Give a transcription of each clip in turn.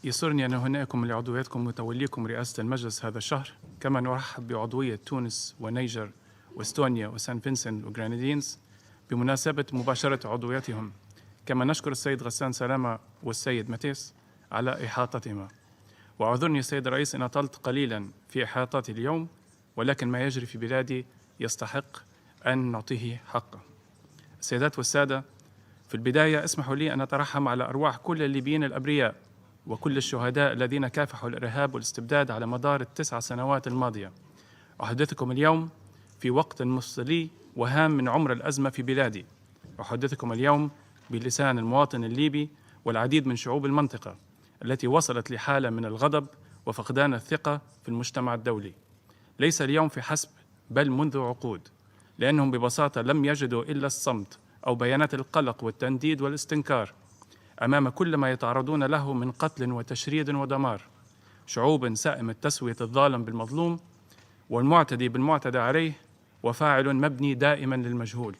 يسرني أن أهنئكم لعضويتكم وتوليكم رئاسة المجلس هذا الشهر، كما نرحب بعضوية تونس ونيجر واستونيا وسان فينسنت وغرانادينز بمناسبة مباشرة عضويتهم، كما نشكر السيد غسان سلامة والسيد ماتيس على إحاطتهما. وأعذرني السيد الرئيس إن أطلت قليلا في إحاطتي اليوم، ولكن ما يجري في بلادي يستحق أن نعطيه حقه. السيدات والسادة، في البداية اسمحوا لي أن أترحم على أرواح كل الليبيين الأبرياء وكل الشهداء الذين كافحوا الإرهاب والاستبداد على مدار ال9 سنوات الماضية. أحدثكم اليوم في وقت مفصلي وهام من عمر الأزمة في بلادي. أحدثكم اليوم بلسان المواطن الليبي والعديد من شعوب المنطقة التي وصلت لحالة من الغضب وفقدان الثقة في المجتمع الدولي، ليس اليوم فحسب بل منذ عقود، لأنهم ببساطة لم يجدوا إلا الصمت أو بيانات القلق والتنديد والاستنكار أمام كل ما يتعرضون له من قتل وتشريد ودمار. شعوب سائمة تسوية الظالم بالمظلوم والمعتدي بالمعتدى عليه، وفاعل مبني دائما للمجهول.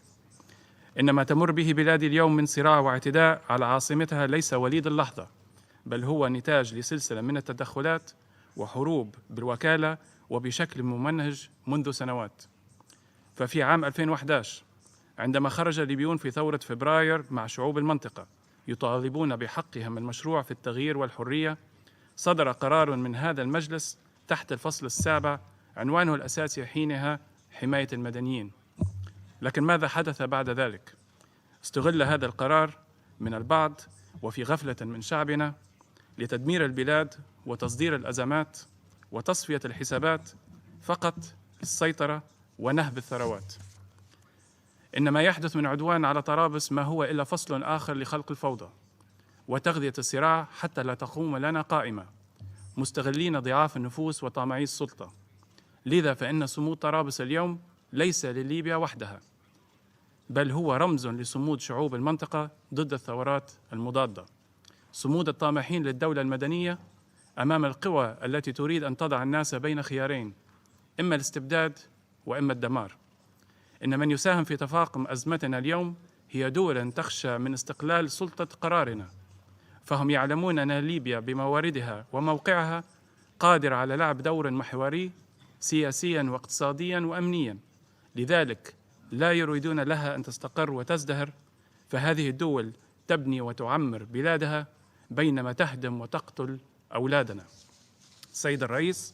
إن ما تمر به بلادي اليوم من صراع واعتداء على عاصمتها ليس وليد اللحظة، بل هو نتاج لسلسلة من التدخلات وحروب بالوكالة وبشكل ممنهج منذ سنوات. ففي عام 2011 عندما خرج الليبيون في ثورة فبراير مع شعوب المنطقة يطالبون بحقهم المشروع في التغيير والحرية، صدر قرار من هذا المجلس تحت الفصل السابع عنوانه الأساسي حينها حماية المدنيين. لكن ماذا حدث بعد ذلك؟ استغل هذا القرار من البعض وفي غفلة من شعبنا لتدمير البلاد وتصدير الأزمات وتصفية الحسابات فقط للسيطرة ونهب الثروات. إن ما يحدث من عدوان على طرابلس ما هو إلا فصل آخر لخلق الفوضى وتغذية الصراع حتى لا تقوم لنا قائمة، مستغلين ضعاف النفوس وطامعي السلطة. لذا فإن صمود طرابلس اليوم ليس لليبيا وحدها، بل هو رمز لصمود شعوب المنطقة ضد الثورات المضادة، صمود الطامحين للدولة المدنية أمام القوى التي تريد أن تضع الناس بين خيارين، إما الاستبداد وإما الدمار. إن من يساهم في تفاقم أزمتنا اليوم هي دول تخشى من استقلال سلطة قرارنا، فهم يعلمون أن ليبيا بمواردها وموقعها قادرة على لعب دور محوري سياسياً واقتصادياً وأمنياً، لذلك لا يريدون لها أن تستقر وتزدهر. فهذه الدول تبني وتعمر بلادها بينما تهدم وتقتل أولادنا. السيد الرئيس،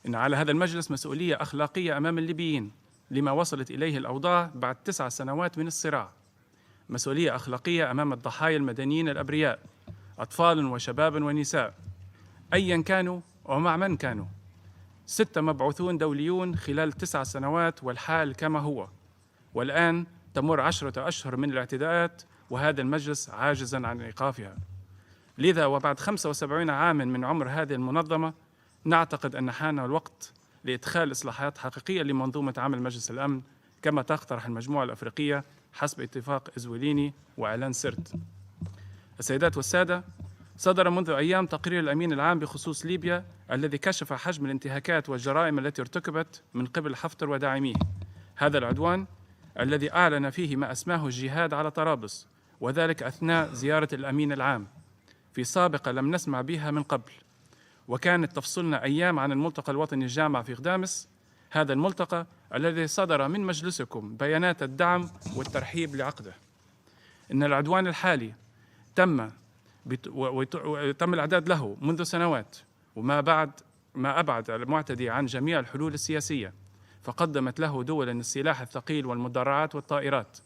إن على هذا المجلس مسؤولية أخلاقية أمام الليبيين لما وصلت إليه الأوضاع بعد 9 سنوات من الصراع، مسؤولية أخلاقية أمام الضحايا المدنيين الأبرياء، أطفال وشباب ونساء أيا كانوا ومع من كانوا. 6 مبعوثون دوليون خلال 9 سنوات والحال كما هو، والآن تمر 10 أشهر من الاعتداءات وهذا المجلس عاجزاً عن إيقافها. لذا وبعد 75 عاماً من عمر هذه المنظمة نعتقد أن حان الوقت لإدخال إصلاحات حقيقية لمنظومة عمل مجلس الأمن كما تقترح المجموعة الأفريقية حسب اتفاق إزوليني وإعلان سرت. السيدات والسادة، صدر منذ أيام تقرير الأمين العام بخصوص ليبيا الذي كشف حجم الانتهاكات والجرائم التي ارتكبت من قبل حفتر وداعميه. هذا العدوان الذي أعلن فيه ما أسماه الجهاد على طرابلس، وذلك أثناء زيارة الأمين العام في سابقة لم نسمع بها من قبل، وكانت تفصلنا أيام عن الملتقى الوطني الجامع في غدامس، هذا الملتقى الذي صدر من مجلسكم بيانات الدعم والترحيب لعقده. إن العدوان الحالي تم الإعداد له منذ سنوات، ما أبعد المعتدي عن جميع الحلول السياسية، فقدمت له دولا السلاح الثقيل والمدرعات والطائرات،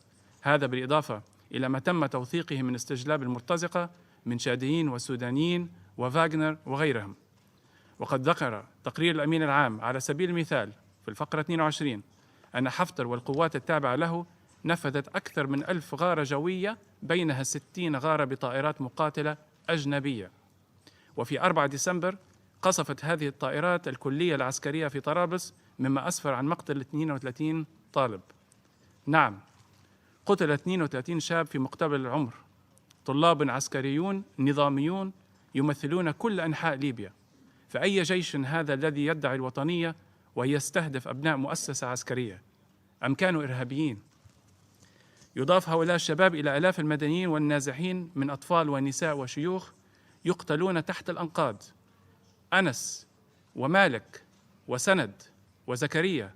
هذا بالإضافة إلى ما تم توثيقه من استجلاب المرتزقة من شاديين وسودانيين وفاغنر وغيرهم. وقد ذكر تقرير الأمين العام على سبيل المثال في الفقرة 22 أن حفتر والقوات التابعة له نفذت أكثر من 1000 غارة جوية، بينها 60 غارة بطائرات مقاتلة أجنبية. وفي 4 ديسمبر قصفت هذه الطائرات الكلية العسكرية في طرابلس، مما أسفر عن مقتل 32 طالب. نعم، قتل 32 شاب في مقتبل العمر، طلاب عسكريون نظاميون يمثلون كل أنحاء ليبيا. فأي جيش هذا الذي يدعي الوطنية ويستهدف أبناء مؤسسة عسكرية؟ أم كانوا إرهابيين؟ يضاف هؤلاء الشباب إلى آلاف المدنيين والنازحين من أطفال ونساء وشيوخ يقتلون تحت الأنقاض. أنس ومالك وسند وزكريا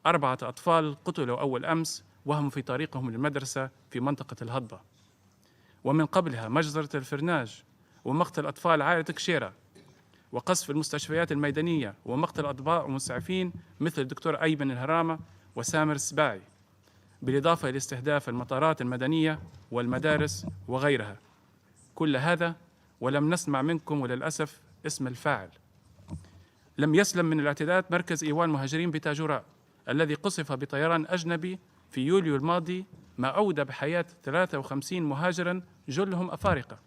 4 أطفال قتلوا أول أمس وهم في طريقهم للمدرسة في منطقة الهضبة. ومن قبلها مجزرة الفرناج ومقتل أطفال عائلة كشيرة وقصف المستشفيات الميدانية ومقتل أطباء ومسعفين مثل الدكتور أيمن الهرامة وسامر السباعي، بالإضافة إلى استهداف المطارات المدنية والمدارس وغيرها. كل هذا ولم نسمع منكم وللأسف اسم الفاعل. لم يسلم من الاعتداءات مركز إيوان مهاجرين بتاجوراء الذي قصف بطيران أجنبي في يوليو الماضي، ما أودى بحياة 53 مهاجراً جلهم أفارقة.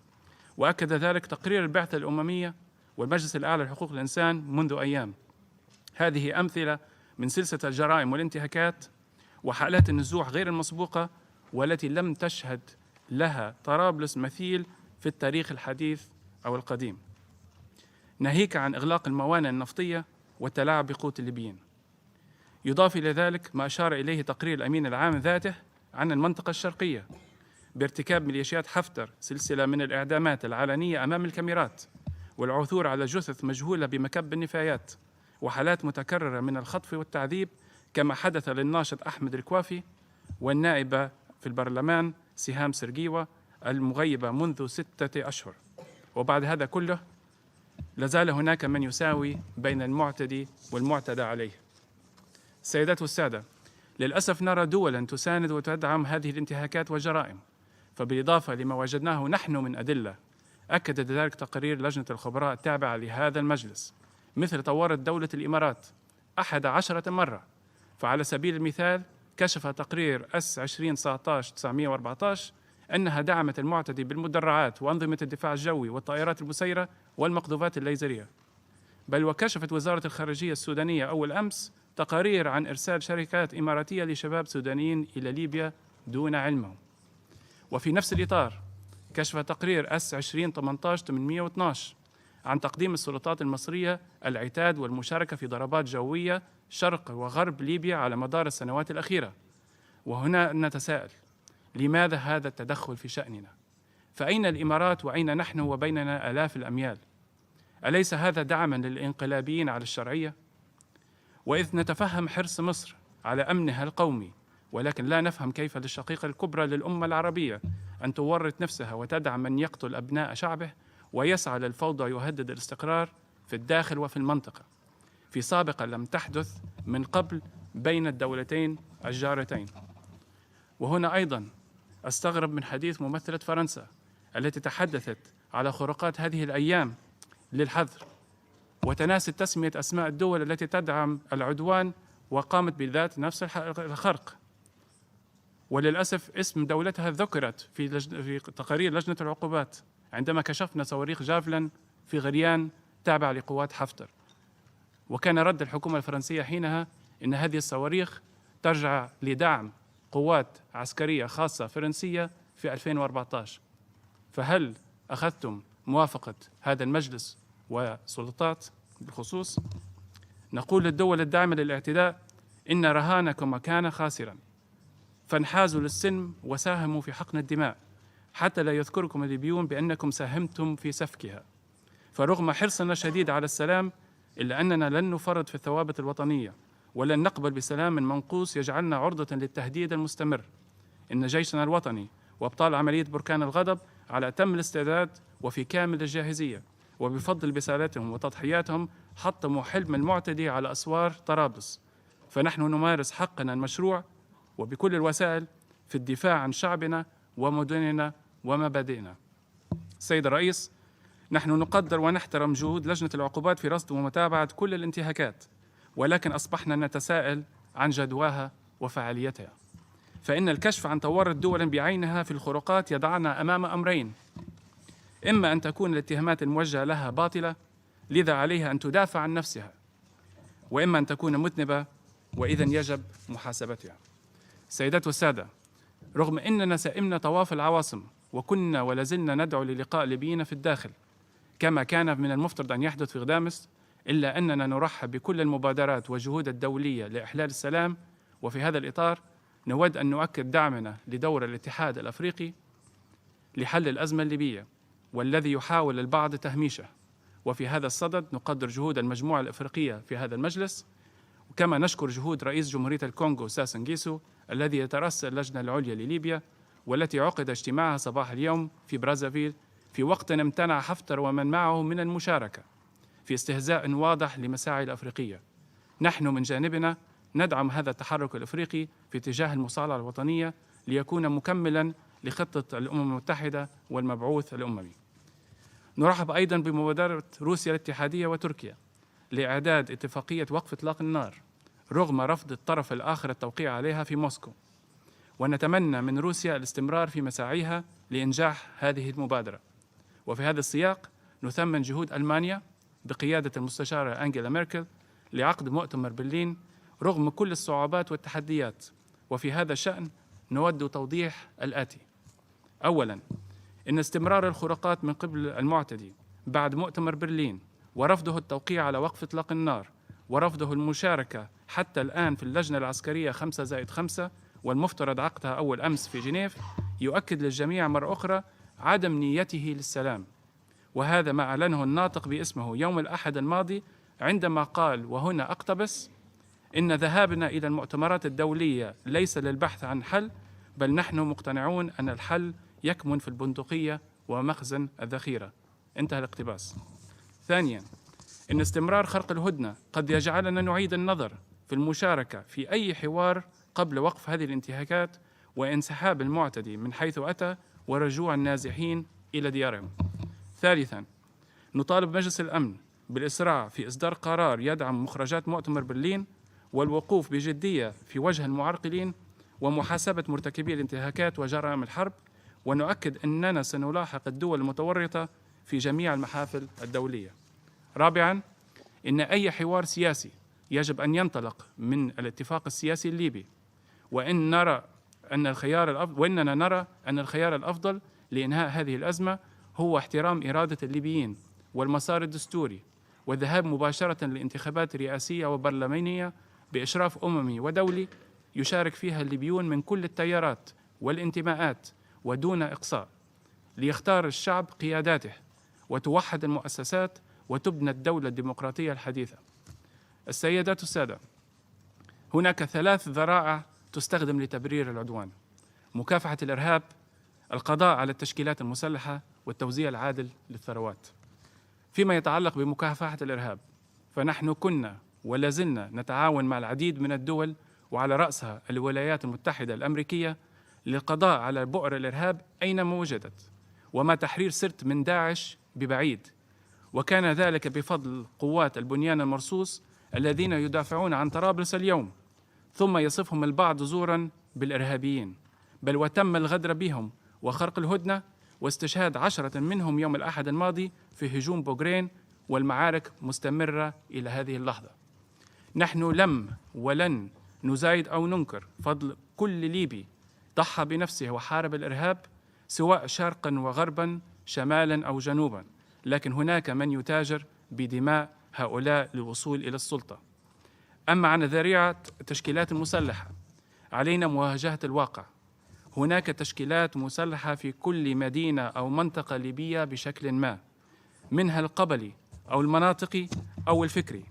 وأكد ذلك تقرير البعثة الأممية والمجلس الأعلى لحقوق الإنسان منذ أيام. هذه أمثلة من سلسلة الجرائم والانتهاكات وحالات النزوح غير المسبوقة والتي لم تشهد لها طرابلس مثيل في التاريخ الحديث أو القديم، ناهيك عن إغلاق الموانئ النفطية والتلاعب بقوت الليبيين. يضاف إلى ذلك ما أشار إليه تقرير الأمين العام ذاته عن المنطقة الشرقية بارتكاب ميليشيات حفتر سلسلة من الإعدامات العلنية أمام الكاميرات والعثور على جثث مجهولة بمكب النفايات وحالات متكررة من الخطف والتعذيب، كما حدث للناشط أحمد الكوافي والنائبة في البرلمان سهام سرقيوة المغيبة منذ 6 أشهر. وبعد هذا كله لازال هناك من يساوي بين المعتدي والمعتدى عليه. السيدات والسادة، للأسف نرى دولاً تساند وتدعم هذه الانتهاكات والجرائم، فبالإضافة لما وجدناه نحن من أدلة أكدت ذلك تقارير لجنة الخبراء التابعة لهذا المجلس، مثل طورت دولة الإمارات 11 مرة. فعلى سبيل المثال كشف تقرير S 2019-914 أنها دعمت المعتدي بالمدرعات وأنظمة الدفاع الجوي والطائرات المسيرة والمقذوفات الليزرية. بل وكشفت وزارة الخارجية السودانية أول أمس تقارير عن إرسال شركات إماراتية لشباب سودانيين إلى ليبيا دون علمهم. وفي نفس الإطار كشف تقرير S 2018-812 عن تقديم السلطات المصرية العتاد والمشاركة في ضربات جوية شرق وغرب ليبيا على مدار السنوات الأخيرة. وهنا نتساءل، لماذا هذا التدخل في شأننا؟ فأين الإمارات وأين نحن وبيننا آلاف الأميال؟ أليس هذا دعماً للإنقلابيين على الشرعية؟ وإذ نتفهم حرص مصر على أمنها القومي، ولكن لا نفهم كيف للشقيقة الكبرى للأمة العربية أن تورط نفسها وتدعم من يقتل أبناء شعبه ويسعى للفوضى يهدد الاستقرار في الداخل وفي المنطقة، في سابقة لم تحدث من قبل بين الدولتين الجارتين. وهنا أيضاً أستغرب من حديث ممثلة فرنسا التي تحدثت على خروقات هذه الأيام للحظر وتناست تسمية أسماء الدول التي تدعم العدوان وقامت بذات نفس الخرق. وللأسف اسم دولتها ذكرت في تقارير لجنة العقوبات عندما كشفنا صواريخ جافلن في غريان تابع لقوات حفتر. وكان رد الحكومة الفرنسية حينها إن هذه الصواريخ ترجع لدعم قوات عسكرية خاصة فرنسية في 2014. فهل أخذتم موافقة هذا المجلس وسلطات بالخصوص؟ نقول للدول الداعمة للاعتداء إن رهانكم كان خاسراً، فانحازوا للسلم وساهموا في حقن الدماء حتى لا يذكركم الليبيون بأنكم ساهمتم في سفكها. فرغم حرصنا الشديد على السلام إلا أننا لن نفرط في الثوابت الوطنية ولن نقبل بسلام منقوص يجعلنا عرضة للتهديد المستمر. إن جيشنا الوطني وأبطال عملية بركان الغضب على أتم الاستعداد وفي كامل الجاهزية، وبفضل بسالتهم وتضحياتهم حطموا حلم المعتدي على أسوار طرابلس. فنحن نمارس حقنا المشروع وبكل الوسائل في الدفاع عن شعبنا ومدننا ومبادئنا. السيد الرئيس، نحن نقدر ونحترم جهود لجنة العقوبات في رصد ومتابعة كل الانتهاكات، ولكن أصبحنا نتساءل عن جدواها وفعاليتها. فإن الكشف عن تورط دول بعينها في الخروقات يضعنا أمام أمرين: إما أن تكون الاتهامات الموجهة لها باطلة لذا عليها أن تدافع عن نفسها، وإما أن تكون مذنبة وإذن يجب محاسبتها. السيدات والسادة، رغم أننا سئمنا طواف العواصم وكنا ولازلنا ندعو للقاء الليبيين في الداخل كما كان من المفترض أن يحدث في غدامس، إلا أننا نرحب بكل المبادرات والجهود الدولية لإحلال السلام. وفي هذا الإطار نود أن نؤكد دعمنا لدور الاتحاد الأفريقي لحل الأزمة الليبية، والذي يحاول البعض تهميشه. وفي هذا الصدد نقدر جهود المجموعة الإفريقية في هذا المجلس، وكما نشكر جهود رئيس جمهورية الكونغو ساسو نغيسو الذي يترأس اللجنة العليا لليبيا، والتي عقد اجتماعها صباح اليوم في برازافيل في وقت امتنع حفتر ومن معه من المشاركة، في استهزاء واضح لمساعي الأفريقية. نحن من جانبنا ندعم هذا التحرك الأفريقي في اتجاه المصالحة الوطنية ليكون مكملاً لخطة الأمم المتحدة والمبعوث الأممي. نرحب أيضاً بمبادرة روسيا الاتحادية وتركيا لإعداد اتفاقية وقف إطلاق النار رغم رفض الطرف الآخر التوقيع عليها في موسكو، ونتمنى من روسيا الاستمرار في مساعيها لإنجاح هذه المبادرة. وفي هذا السياق نثمن جهود ألمانيا بقيادة المستشارة أنجيلا ميركل لعقد مؤتمر برلين رغم كل الصعوبات والتحديات. وفي هذا الشأن نود توضيح الآتي: أولاً، إن استمرار الخروقات من قبل المعتدي بعد مؤتمر برلين ورفضه التوقيع على وقف إطلاق النار ورفضه المشاركة حتى الآن في اللجنة العسكرية 5+5 والمفترض عقدها أول أمس في جنيف يؤكد للجميع مرة أخرى عدم نيته للسلام. وهذا ما أعلنه الناطق باسمه يوم الأحد الماضي عندما قال، وهنا أقتبس: إن ذهابنا إلى المؤتمرات الدولية ليس للبحث عن حل، بل نحن مقتنعون أن الحل يكمن في البندقية ومخزن الذخيرة. انتهى الاقتباس. ثانياً، إن استمرار خرق الهدنة قد يجعلنا نعيد النظر في المشاركة في أي حوار قبل وقف هذه الانتهاكات وانسحاب المعتدي من حيث أتى ورجوع النازحين إلى ديارهم. ثالثاً، نطالب مجلس الأمن بالإسراع في إصدار قرار يدعم مخرجات مؤتمر برلين والوقوف بجدية في وجه المعرقلين ومحاسبة مرتكبي الانتهاكات وجرائم الحرب، ونؤكد أننا سنلاحق الدول المتورطة في جميع المحافل الدولية. رابعاً، إن أي حوار سياسي يجب أن ينطلق من الاتفاق السياسي الليبي، وإننا نرى أن الخيار الأفضل لإنهاء هذه الأزمة هو احترام إرادة الليبيين والمسار الدستوري والذهاب مباشرة لانتخابات رئاسية وبرلمانية بإشراف أممي ودولي يشارك فيها الليبيون من كل التيارات والانتماءات ودون إقصاء، ليختار الشعب قياداته وتوحد المؤسسات وتبنى الدولة الديمقراطية الحديثة. السيدات السادة، هناك 3 ذرائع تستخدم لتبرير العدوان: مكافحة الإرهاب، القضاء على التشكيلات المسلحة، والتوزيع العادل للثروات. فيما يتعلق بمكافحة الإرهاب، فنحن كنا ولا زلنا نتعاون مع العديد من الدول وعلى رأسها الولايات المتحدة الأمريكية للقضاء على بؤر الإرهاب أينما وجدت، وما تحرير سرت من داعش ببعيد، وكان ذلك بفضل قوات البنيان المرصوص الذين يدافعون عن طرابلس اليوم، ثم يصفهم البعض زوراً بالإرهابيين، بل وتم الغدر بهم وخرق الهدنة واستشهاد 10 منهم يوم الأحد الماضي في هجوم بوغرين، والمعارك مستمرة إلى هذه اللحظة. نحن لم ولن نزايد أو ننكر فضل كل ليبي ضحى بنفسه وحارب الإرهاب، سواء شرقاً وغرباً، شمالاً أو جنوباً، لكن هناك من يتاجر بدماء هؤلاء للوصول إلى السلطة. أما عن ذريعة التشكيلات المسلحة، علينا مواجهة الواقع. هناك تشكيلات مسلحة في كل مدينة أو منطقة ليبية بشكل ما، منها القبلي أو المناطقي أو الفكري،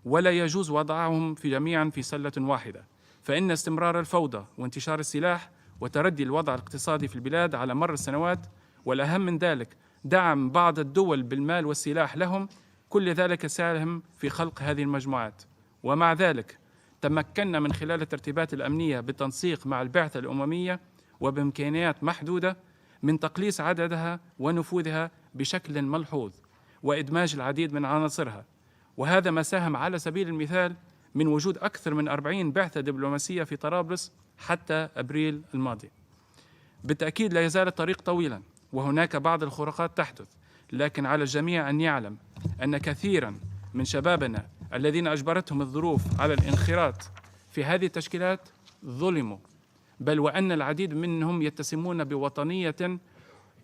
ولا يجوز وضعهم جميعاً في سلة واحدة، فإن استمرار الفوضى وانتشار السلاح وتردي الوضع الاقتصادي في البلاد على مر السنوات، والأهم من ذلك دعم بعض الدول بالمال والسلاح لهم، كل ذلك ساهم في خلق هذه المجموعات. ومع ذلك تمكنا من خلال الترتيبات الأمنية بالتنسيق مع البعثة الأممية وبإمكانيات محدودة من تقليص عددها ونفوذها بشكل ملحوظ وإدماج العديد من عناصرها، وهذا ما ساهم على سبيل المثال من وجود أكثر من 40 بعثة دبلوماسية في طرابلس حتى أبريل الماضي. بالتأكيد لا يزال الطريق طويلاً وهناك بعض الخروقات تحدث، لكن على الجميع أن يعلم أن كثيراً من شبابنا الذين أجبرتهم الظروف على الانخراط في هذه التشكيلات ظلموا، بل وأن العديد منهم يتسمون بوطنية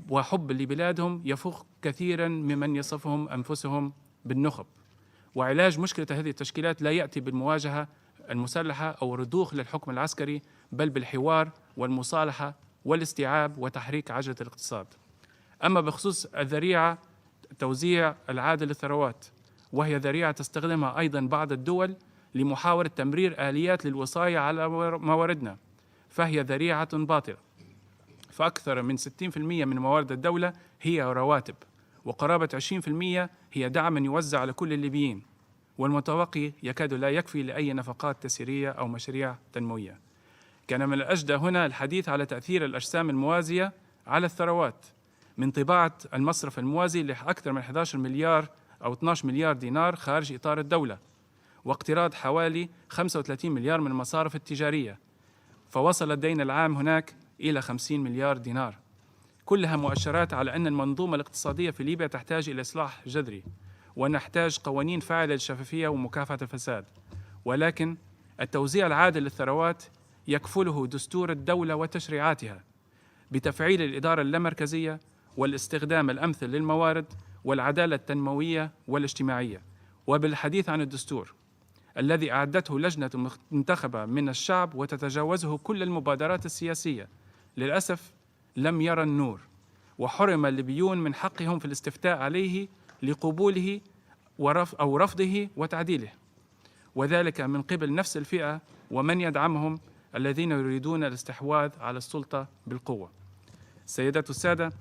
وحب لبلادهم يفوق كثيراً ممن يصفهم أنفسهم بالنخب. وعلاج مشكلة هذه التشكيلات لا يأتي بالمواجهة المسلحة أو الرضوخ للحكم العسكري، بل بالحوار والمصالحة والاستيعاب وتحريك عجلة الاقتصاد. أما بخصوص الذريعة توزيع العادل للثروات، وهي ذريعة تستخدمها أيضا بعض الدول لمحاولة تمرير آليات للوصاية على مواردنا، فهي ذريعة باطلة. فأكثر من 60% من موارد الدولة هي رواتب، وقرابة 20% هي دعم يوزع على كل الليبيين، والمتبقي يكاد لا يكفي لأي نفقات تسييرية أو مشاريع تنموية. كان من الأجدى هنا الحديث على تأثير الأجسام الموازية على الثروات، من طباعة المصرف الموازي لأكثر من 11 مليار أو 12 مليار دينار خارج إطار الدولة، واقتراض حوالي 35 مليار من المصارف التجارية، فوصل الدين العام هناك إلى 50 مليار دينار. كلها مؤشرات على أن المنظومة الاقتصادية في ليبيا تحتاج إلى إصلاح جذري، ونحتاج قوانين فاعلة للشفافية ومكافحة الفساد. ولكن التوزيع العادل للثروات يكفله دستور الدولة وتشريعاتها، بتفعيل الإدارة اللامركزية والاستخدام الأمثل للموارد والعدالة التنموية والاجتماعية. وبالحديث عن الدستور الذي أعدته لجنة منتخبة من الشعب وتتجاوزه كل المبادرات السياسية، للأسف لم يرى النور، وحرم الليبيون من حقهم في الاستفتاء عليه لقبوله أو رفضه وتعديله، وذلك من قبل نفس الفئة ومن يدعمهم الذين يريدون الاستحواذ على السلطة بالقوة. سيدات السادة،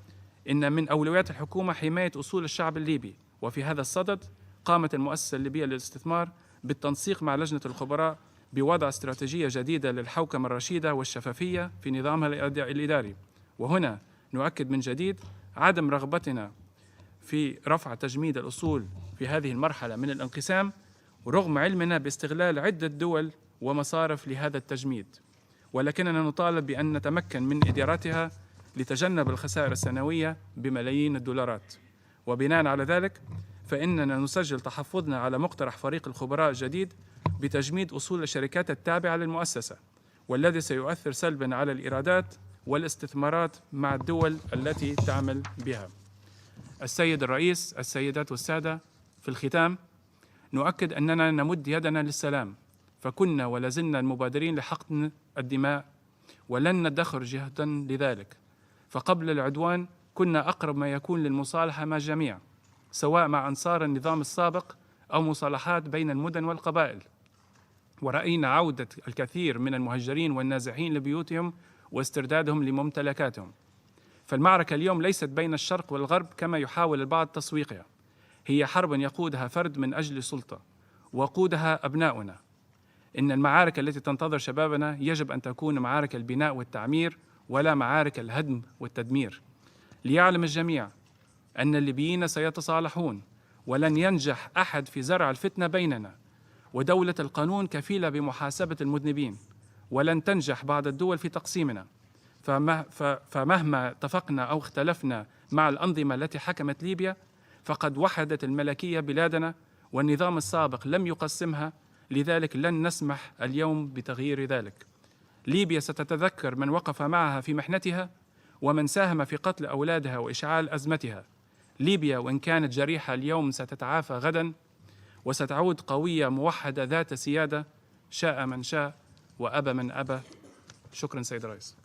إن من أولويات الحكومة حماية أصول الشعب الليبي، وفي هذا الصدد قامت المؤسسة الليبية للاستثمار بالتنسيق مع لجنة الخبراء بوضع استراتيجية جديدة للحوكمة الرشيدة والشفافية في نظامها الإداري. وهنا نؤكد من جديد عدم رغبتنا في رفع تجميد الأصول في هذه المرحلة من الانقسام، ورغم علمنا باستغلال عدة دول ومصارف لهذا التجميد، ولكننا نطالب بأن نتمكن من إدارتها لتجنب الخسائر السنوية بملايين الدولارات. وبناء على ذلك فإننا نسجل تحفظنا على مقترح فريق الخبراء الجديد بتجميد أصول الشركات التابعة للمؤسسة، والذي سيؤثر سلباً على الإيرادات والاستثمارات مع الدول التي تعمل بها. السيد الرئيس، السيدات والسادة، في الختام نؤكد أننا نمد يدنا للسلام، فكنا ولازلنا المبادرين لحقن الدماء، ولن ندخر جهدا لذلك. فقبل العدوان كنا أقرب ما يكون للمصالحة مع الجميع، سواء مع أنصار النظام السابق أو مصالحات بين المدن والقبائل، ورأينا عودة الكثير من المهجرين والنازحين لبيوتهم واستردادهم لممتلكاتهم. فالمعركة اليوم ليست بين الشرق والغرب كما يحاول البعض تسويقها، هي حرب يقودها فرد من أجل سلطة، وقودها أبناؤنا. إن المعارك التي تنتظر شبابنا يجب أن تكون معارك البناء والتعمير، ولا معارك الهدم والتدمير. ليعلم الجميع أن الليبيين سيتصالحون، ولن ينجح أحد في زرع الفتنة بيننا، ودولة القانون كفيلة بمحاسبة المذنبين، ولن تنجح بعض الدول في تقسيمنا. فمهما اتفقنا أو اختلفنا مع الأنظمة التي حكمت ليبيا، فقد وحدت الملكية بلادنا، والنظام السابق لم يقسمها، لذلك لن نسمح اليوم بتغيير ذلك. ليبيا ستتذكر من وقف معها في محنتها، ومن ساهم في قتل أولادها وإشعال أزمتها. ليبيا وإن كانت جريحة اليوم ستتعافى غدا، وستعود قوية موحدة ذات سيادة، شاء من شاء وأبى من أبى. شكرا سيد الرئيس.